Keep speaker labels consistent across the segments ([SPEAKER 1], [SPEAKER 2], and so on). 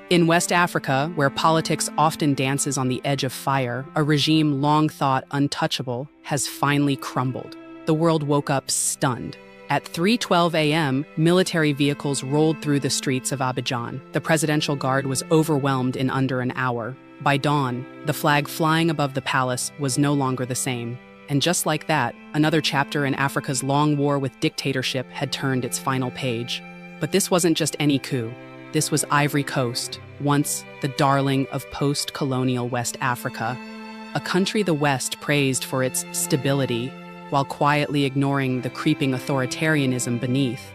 [SPEAKER 1] In West Africa, where politics often dances on the edge of fire, a regime long thought untouchable has finally crumbled. The world woke up stunned. At 3:12 a.m., military vehicles rolled through the streets of Abidjan. The Presidential Guard was overwhelmed in under an hour. By dawn, the flag flying above the palace was no longer the same. And just like that, another chapter in Africa's long war with dictatorship had turned its final page. But this wasn't just any coup. This was Ivory Coast, once the darling of post-colonial West Africa, a country the West praised for its stability, while quietly ignoring the creeping authoritarianism beneath.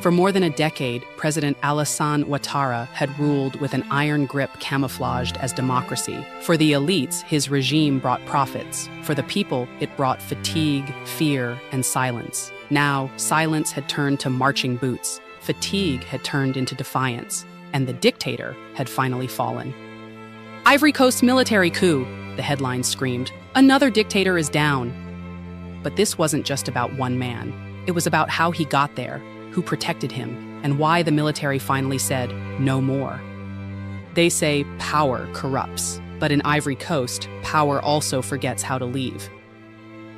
[SPEAKER 1] For more than a decade, President Alassane Ouattara had ruled with an iron grip camouflaged as democracy. For the elites, his regime brought profits. For the people, it brought fatigue, fear, and silence. Now, silence had turned to marching boots. Fatigue had turned into defiance, and the dictator had finally fallen. Ivory Coast military coup, the headline screamed. Another dictator is down. But this wasn't just about one man. It was about how he got there, who protected him, and why the military finally said, no more. They say power corrupts, but in Ivory Coast, power also forgets how to leave.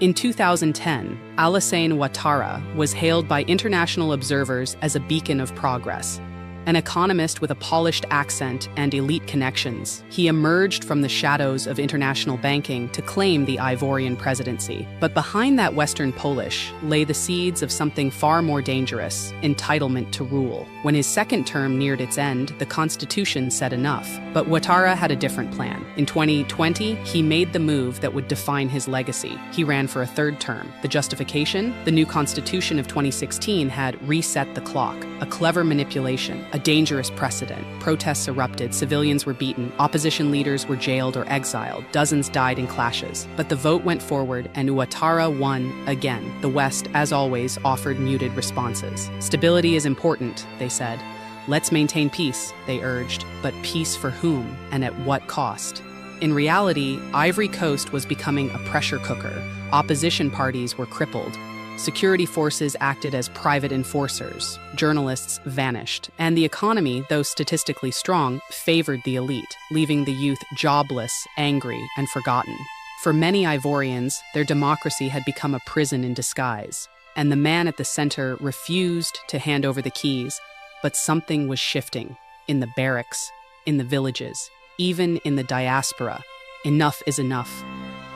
[SPEAKER 1] In 2010, Alassane Ouattara was hailed by international observers as a beacon of progress. An economist with a polished accent and elite connections, he emerged from the shadows of international banking to claim the Ivorian presidency. But behind that Western Polish lay the seeds of something far more dangerous: entitlement to rule. When his second term neared its end, the constitution said enough. But Ouattara had a different plan. In 2020, he made the move that would define his legacy. He ran for a third term. The justification? The new constitution of 2016 had reset the clock, a clever manipulation, a dangerous precedent. Protests erupted, civilians were beaten, opposition leaders were jailed or exiled, dozens died in clashes. But the vote went forward, and Ouattara won again. The West, as always, offered muted responses. Stability is important, they said. Let's maintain peace, they urged. But peace for whom, and at what cost? In reality, Ivory Coast was becoming a pressure cooker. Opposition parties were crippled. Security forces acted as private enforcers, journalists vanished, and the economy, though statistically strong, favored the elite, leaving the youth jobless, angry, and forgotten. For many Ivorians, their democracy had become a prison in disguise, and the man at the center refused to hand over the keys. But something was shifting, in the barracks, in the villages, even in the diaspora. Enough is enough.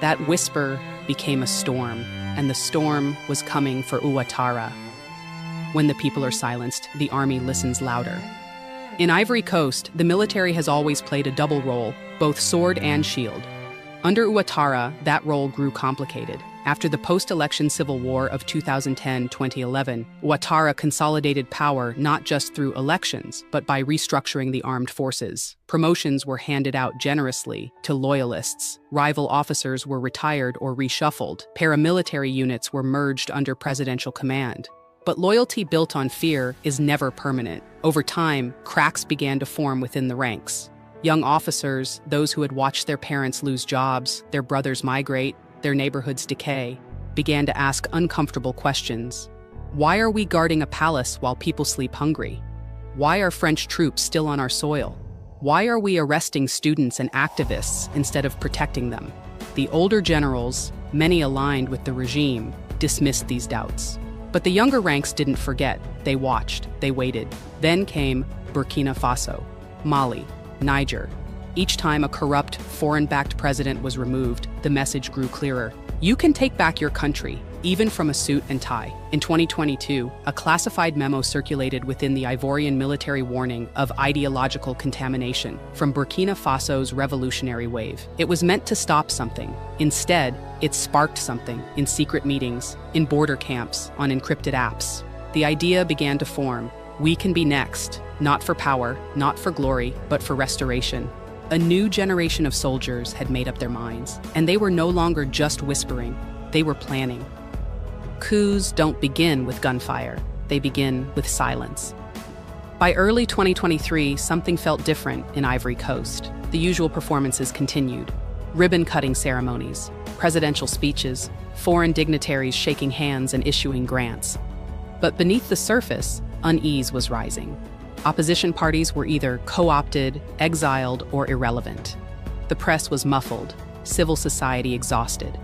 [SPEAKER 1] That whisper became a storm, and the storm was coming for Ouattara. When the people are silenced, the army listens louder. In Ivory Coast, the military has always played a double role, both sword and shield. Under Ouattara, that role grew complicated. After the post-election civil war of 2010-2011, Ouattara consolidated power not just through elections, but by restructuring the armed forces. Promotions were handed out generously to loyalists. Rival officers were retired or reshuffled. Paramilitary units were merged under presidential command. But loyalty built on fear is never permanent. Over time, cracks began to form within the ranks. Young officers, those who had watched their parents lose jobs, their brothers migrate, their neighborhoods decay, began to ask uncomfortable questions. Why are we guarding a palace while people sleep hungry? Why are French troops still on our soil? Why are we arresting students and activists instead of protecting them? The older generals, many aligned with the regime, dismissed these doubts. But the younger ranks didn't forget. They watched, they waited. Then came Burkina Faso, Mali, Niger. Each time a corrupt, foreign-backed president was removed, the message grew clearer. You can take back your country, even from a suit and tie. In 2022, a classified memo circulated within the Ivorian military warning of ideological contamination from Burkina Faso's revolutionary wave. It was meant to stop something. Instead, it sparked something in secret meetings, in border camps, on encrypted apps. The idea began to form. We can be next, not for power, not for glory, but for restoration. A new generation of soldiers had made up their minds, and they were no longer just whispering, they were planning. Coups don't begin with gunfire, they begin with silence. By early 2023, something felt different in Ivory Coast. The usual performances continued. Ribbon-cutting ceremonies, presidential speeches, foreign dignitaries shaking hands and issuing grants. But beneath the surface, unease was rising. Opposition parties were either co-opted, exiled, or irrelevant. The press was muffled, civil society exhausted.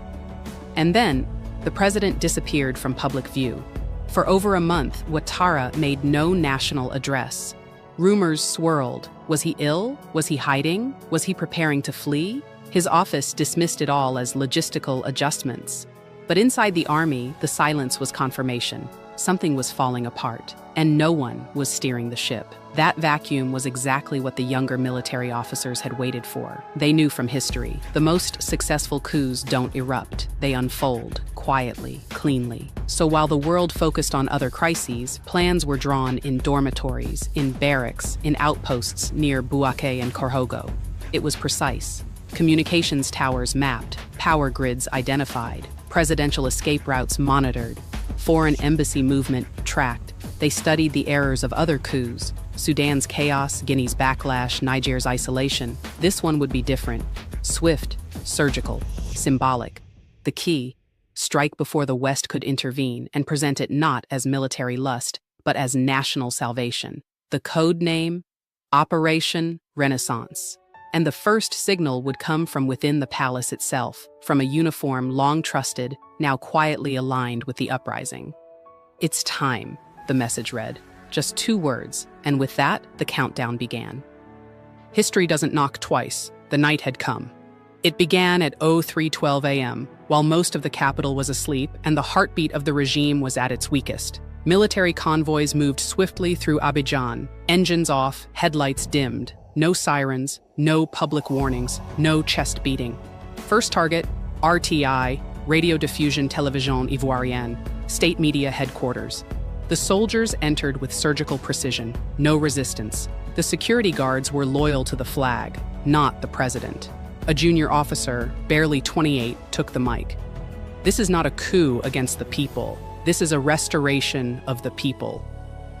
[SPEAKER 1] And then, the president disappeared from public view. For over a month, Ouattara made no national address. Rumors swirled. Was he ill? Was he hiding? Was he preparing to flee? His office dismissed it all as logistical adjustments. But inside the army, the silence was confirmation. Something was falling apart, and no one was steering the ship. That vacuum was exactly what the younger military officers had waited for. They knew from history, the most successful coups don't erupt. They unfold, quietly, cleanly. So while the world focused on other crises, plans were drawn in dormitories, in barracks, in outposts near Bouaké and Korhogo. It was precise. Communications towers mapped, power grids identified, presidential escape routes monitored, foreign embassy movement tracked. They studied the errors of other coups, Sudan's chaos, Guinea's backlash, Niger's isolation. This one would be different. Swift, surgical, symbolic. The key: strike before the West could intervene and present it not as military lust, but as national salvation. The code name: Operation Renaissance. And the first signal would come from within the palace itself, from a uniform long trusted, now quietly aligned with the uprising. "It's time," the message read. Just 2 words, and with that, the countdown began. History doesn't knock twice. The night had come. It began at 03:12 a.m., while most of the capital was asleep and the heartbeat of the regime was at its weakest. Military convoys moved swiftly through Abidjan, engines off, headlights dimmed. No sirens, no public warnings, no chest beating. First target, RTI, Radio Diffusion Télévision Ivoirienne, state media headquarters. The soldiers entered with surgical precision, no resistance. The security guards were loyal to the flag, not the president. A junior officer, barely 28, took the mic. "This is not a coup against the people. This is a restoration of the people."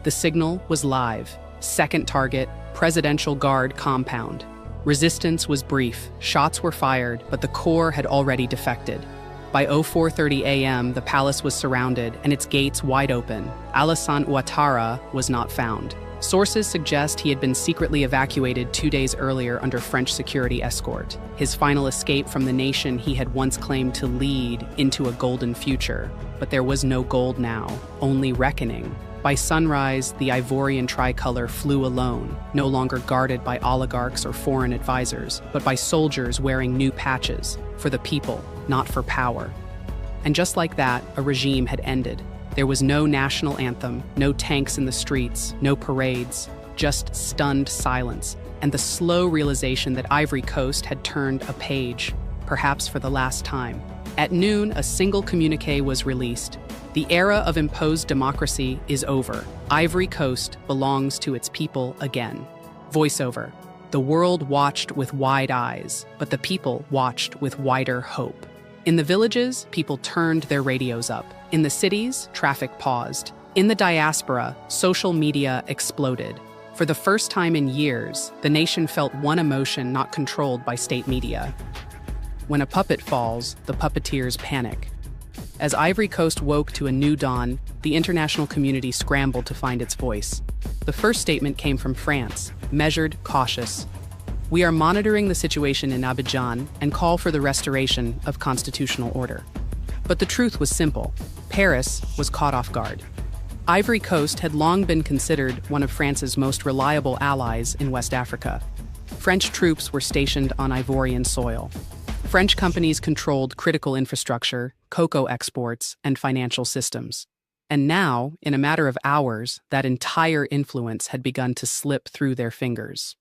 [SPEAKER 1] The signal was live. Second target, Presidential Guard compound. Resistance was brief, shots were fired, but the corps had already defected. By 04:30 a.m., the palace was surrounded and its gates wide open. Alassane Ouattara was not found. Sources suggest he had been secretly evacuated 2 days earlier under French security escort. His final escape from the nation he had once claimed to lead into a golden future. But there was no gold now, only reckoning. By sunrise, the Ivorian tricolor flew alone, no longer guarded by oligarchs or foreign advisors, but by soldiers wearing new patches, for the people, not for power. And just like that, a regime had ended. There was no national anthem, no tanks in the streets, no parades, just stunned silence, and the slow realization that Ivory Coast had turned a page, perhaps for the last time. At noon, a single communiqué was released. The era of imposed democracy is over. Ivory Coast belongs to its people again. Voiceover. The world watched with wide eyes, but the people watched with wider hope. In the villages, people turned their radios up. In the cities, traffic paused. In the diaspora, social media exploded. For the first time in years, the nation felt one emotion not controlled by state media. When a puppet falls, the puppeteers panic. As Ivory Coast woke to a new dawn, the international community scrambled to find its voice. The first statement came from France, measured, cautious. "We are monitoring the situation in Abidjan and call for the restoration of constitutional order." But the truth was simple. Paris was caught off guard. Ivory Coast had long been considered one of France's most reliable allies in West Africa. French troops were stationed on Ivorian soil. French companies controlled critical infrastructure, cocoa exports, and financial systems. And now, in a matter of hours, that entire influence had begun to slip through their fingers.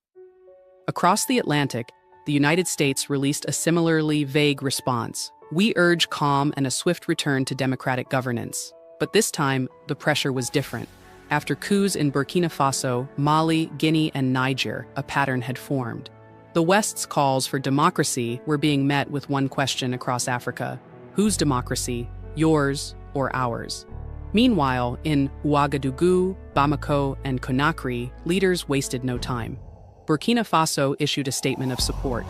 [SPEAKER 1] Across the Atlantic, the United States released a similarly vague response. "We urge calm and a swift return to democratic governance." But this time, the pressure was different. After coups in Burkina Faso, Mali, Guinea, and Niger, a pattern had formed. The West's calls for democracy were being met with one question across Africa: whose democracy, yours or ours? Meanwhile, in Ouagadougou, Bamako, and Conakry, leaders wasted no time. Burkina Faso issued a statement of support.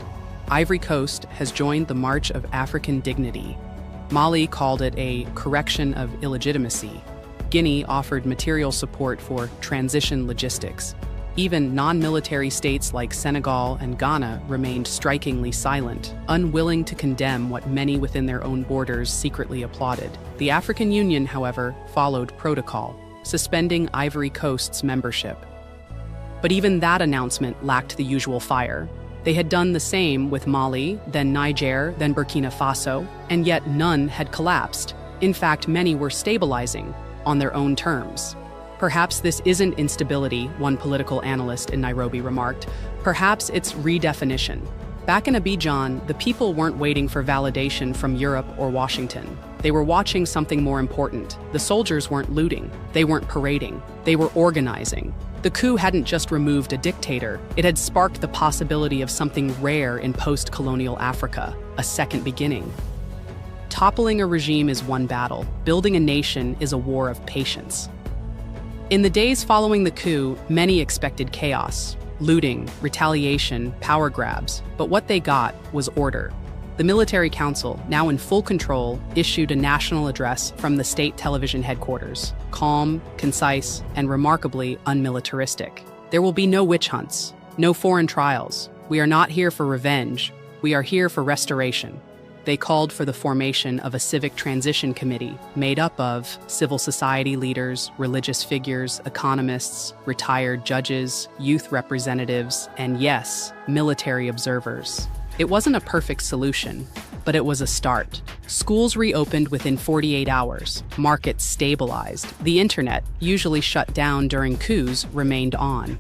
[SPEAKER 1] Ivory Coast has joined the March of African Dignity. Mali called it a correction of illegitimacy. Guinea offered material support for transition logistics. Even non-military states like Senegal and Ghana remained strikingly silent, unwilling to condemn what many within their own borders secretly applauded. The African Union, however, followed protocol, suspending Ivory Coast's membership. But even that announcement lacked the usual fire. They had done the same with Mali, then Niger, then Burkina Faso, and yet none had collapsed. In fact, many were stabilizing on their own terms. Perhaps this isn't instability, one political analyst in Nairobi remarked. Perhaps it's redefinition. Back in Abidjan, the people weren't waiting for validation from Europe or Washington. They were watching something more important. The soldiers weren't looting. They weren't parading. They were organizing. The coup hadn't just removed a dictator. It had sparked the possibility of something rare in post-colonial Africa, a second beginning. Toppling a regime is one battle. Building a nation is a war of patience. In the days following the coup, many expected chaos, looting, retaliation, power grabs, but what they got was order. The Military Council, now in full control, issued a national address from the state television headquarters, calm, concise, and remarkably unmilitaristic. There will be no witch hunts, no foreign trials. We are not here for revenge. We are here for restoration. They called for the formation of a civic transition committee made up of civil society leaders, religious figures, economists, retired judges, youth representatives, and yes, military observers. It wasn't a perfect solution, but it was a start. Schools reopened within 48 hours. Markets stabilized. The internet, usually shut down during coups, remained on.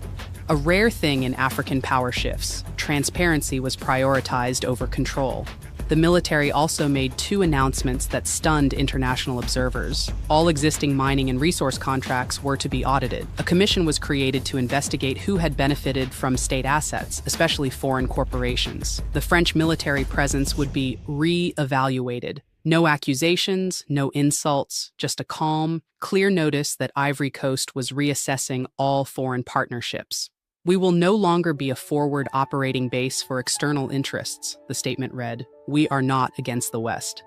[SPEAKER 1] A rare thing in African power shifts, transparency was prioritized over control. The military also made two announcements that stunned international observers. All existing mining and resource contracts were to be audited. A commission was created to investigate who had benefited from state assets, especially foreign corporations. The French military presence would be re-evaluated. No accusations, no insults, just a calm, clear notice that Ivory Coast was reassessing all foreign partnerships. We will no longer be a forward operating base for external interests, the statement read. We are not against the West.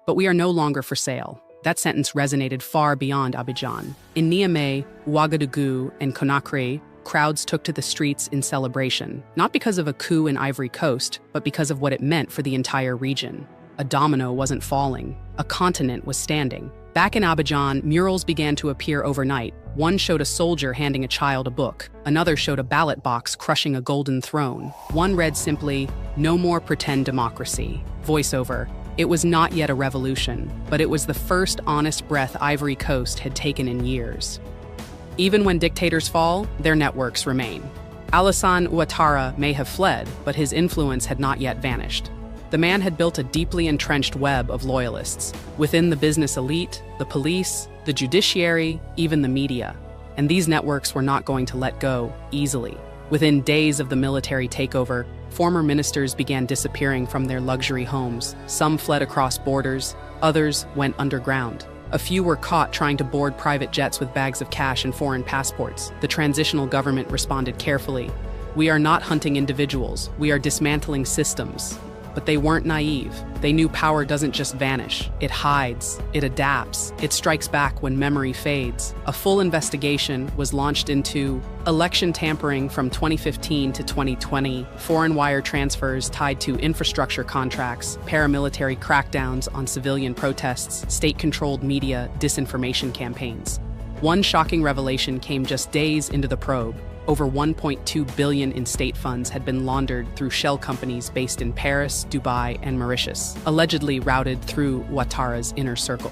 [SPEAKER 1] But we are no longer for sale. That sentence resonated far beyond Abidjan. In Niamey, Ouagadougou, and Conakry, crowds took to the streets in celebration, not because of a coup in Ivory Coast, but because of what it meant for the entire region. A domino wasn't falling. A continent was standing. Back in Abidjan, murals began to appear overnight. One showed a soldier handing a child a book. Another showed a ballot box crushing a golden throne. One read simply, "No more pretend democracy." Voiceover. It was not yet a revolution, but it was the first honest breath Ivory Coast had taken in years. Even when dictators fall, their networks remain. Alassane Ouattara may have fled, but his influence had not yet vanished. The man had built a deeply entrenched web of loyalists, within the business elite, the police, the judiciary, even the media. And these networks were not going to let go easily. Within days of the military takeover, former ministers began disappearing from their luxury homes. Some fled across borders, others went underground. A few were caught trying to board private jets with bags of cash and foreign passports. The transitional government responded carefully. We are not hunting individuals, we are dismantling systems. But they weren't naive. They knew power doesn't just vanish. It hides, it adapts, it strikes back when memory fades. A full investigation was launched into election tampering from 2015 to 2020, foreign wire transfers tied to infrastructure contracts, paramilitary crackdowns on civilian protests, state-controlled media disinformation campaigns. One shocking revelation came just days into the probe. Over $1.2 billion in state funds had been laundered through shell companies based in Paris, Dubai, and Mauritius, allegedly routed through Ouattara's inner circle.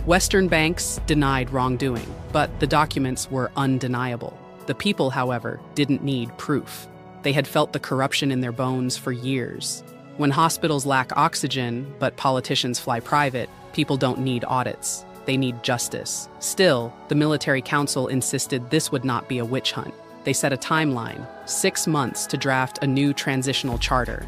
[SPEAKER 1] Western banks denied wrongdoing, but the documents were undeniable. The people, however, didn't need proof. They had felt the corruption in their bones for years. When hospitals lack oxygen, but politicians fly private, people don't need audits. They need justice. Still, the Military Council insisted this would not be a witch hunt. They set a timeline, 6 months to draft a new transitional charter,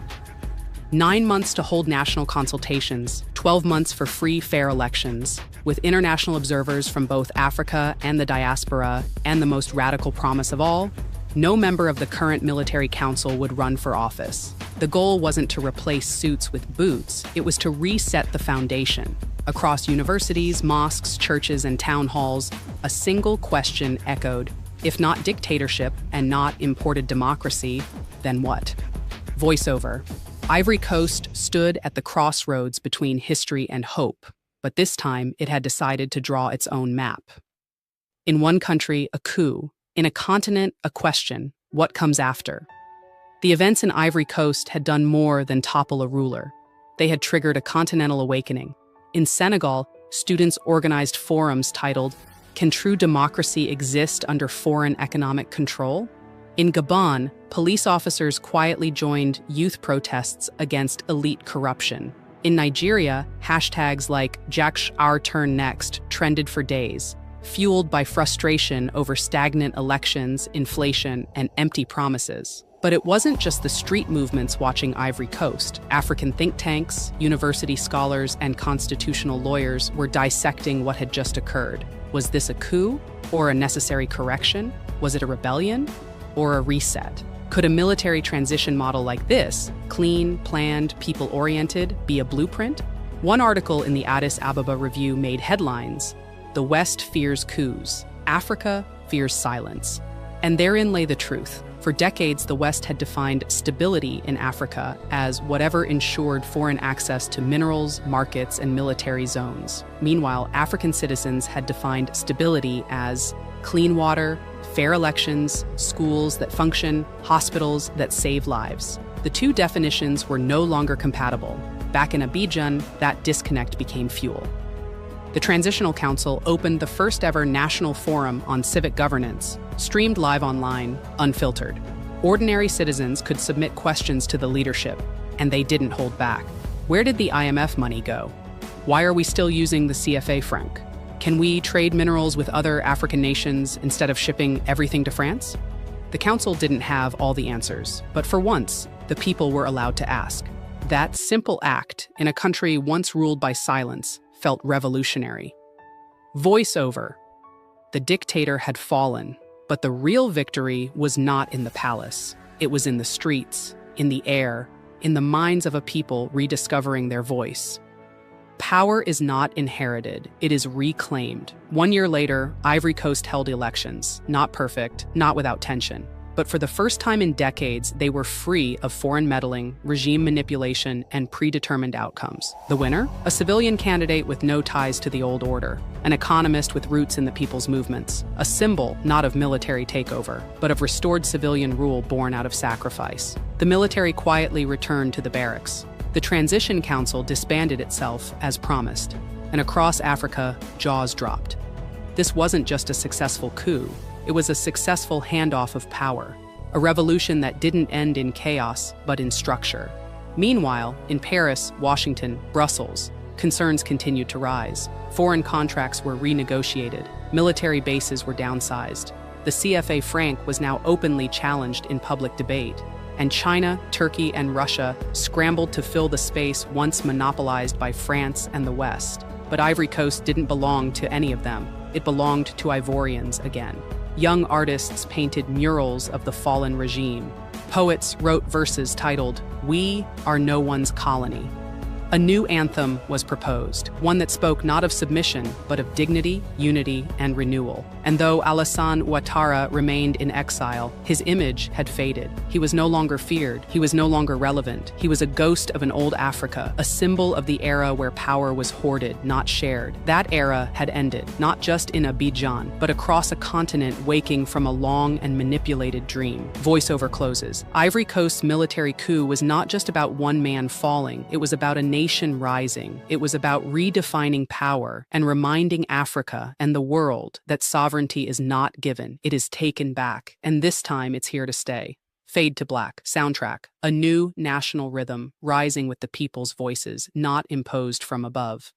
[SPEAKER 1] 9 months to hold national consultations, 12 months for free, fair elections, with international observers from both Africa and the diaspora, and the most radical promise of all, no member of the current Military Council would run for office. The goal wasn't to replace suits with boots, it was to reset the foundation. Across universities, mosques, churches, and town halls, a single question echoed: if not dictatorship and not imported democracy, then what? Voiceover. Ivory Coast stood at the crossroads between history and hope, but this time it had decided to draw its own map. In one country, a coup. In a continent, a question: what comes after? The events in Ivory Coast had done more than topple a ruler. They had triggered a continental awakening. In Senegal, students organized forums titled, "Can True Democracy Exist Under Foreign Economic Control?" In Gabon, police officers quietly joined youth protests against elite corruption. In Nigeria, hashtags like "Jack's Our Turn Next" trended for days, fueled by frustration over stagnant elections, inflation, and empty promises. But it wasn't just the street movements watching Ivory Coast. African think tanks, university scholars, and constitutional lawyers were dissecting what had just occurred. Was this a coup or a necessary correction? Was it a rebellion or a reset? Could a military transition model like this, clean, planned, people-oriented, be a blueprint? One article in the Addis Ababa Review made headlines: "The West fears coups, Africa fears silence." And therein lay the truth. For decades, the West had defined stability in Africa as whatever ensured foreign access to minerals, markets, and military zones. Meanwhile, African citizens had defined stability as clean water, fair elections, schools that function, hospitals that save lives. The two definitions were no longer compatible. Back in Abidjan, that disconnect became fuel. The Transitional Council opened the first-ever national forum on civic governance, streamed live online, unfiltered. Ordinary citizens could submit questions to the leadership, and they didn't hold back. Where did the IMF money go? Why are we still using the CFA franc? Can we trade minerals with other African nations instead of shipping everything to France? The council didn't have all the answers, but for once, the people were allowed to ask. That simple act, in a country once ruled by silence, felt revolutionary. Voiceover. The dictator had fallen, but the real victory was not in the palace. It was in the streets, in the air, in the minds of a people rediscovering their voice. Power is not inherited, it is reclaimed. 1 year later, Ivory Coast held elections. Not perfect, not without tension. But for the first time in decades, they were free of foreign meddling, regime manipulation, and predetermined outcomes. The winner? A civilian candidate with no ties to the old order, an economist with roots in the people's movements, a symbol not of military takeover, but of restored civilian rule born out of sacrifice. The military quietly returned to the barracks. The Transition Council disbanded itself as promised, and across Africa, jaws dropped. This wasn't just a successful coup. It was a successful handoff of power, a revolution that didn't end in chaos, but in structure. Meanwhile, in Paris, Washington, Brussels, concerns continued to rise. Foreign contracts were renegotiated, military bases were downsized. The CFA franc was now openly challenged in public debate, and China, Turkey, and Russia scrambled to fill the space once monopolized by France and the West. But Ivory Coast didn't belong to any of them. It belonged to Ivorians again. Young artists painted murals of the fallen regime. Poets wrote verses titled, "We are no one's colony." A new anthem was proposed, one that spoke not of submission, but of dignity, unity, and renewal. And though Alassane Ouattara remained in exile, his image had faded. He was no longer feared. He was no longer relevant. He was a ghost of an old Africa, a symbol of the era where power was hoarded, not shared. That era had ended, not just in Abidjan, but across a continent waking from a long and manipulated dream. Voiceover closes. Ivory Coast's military coup was not just about one man falling. It was about a nation rising. It was about redefining power and reminding Africa and the world that sovereignty is not given, it is taken back, and this time it's here to stay. Fade to black, soundtrack, a new national rhythm rising with the people's voices, not imposed from above.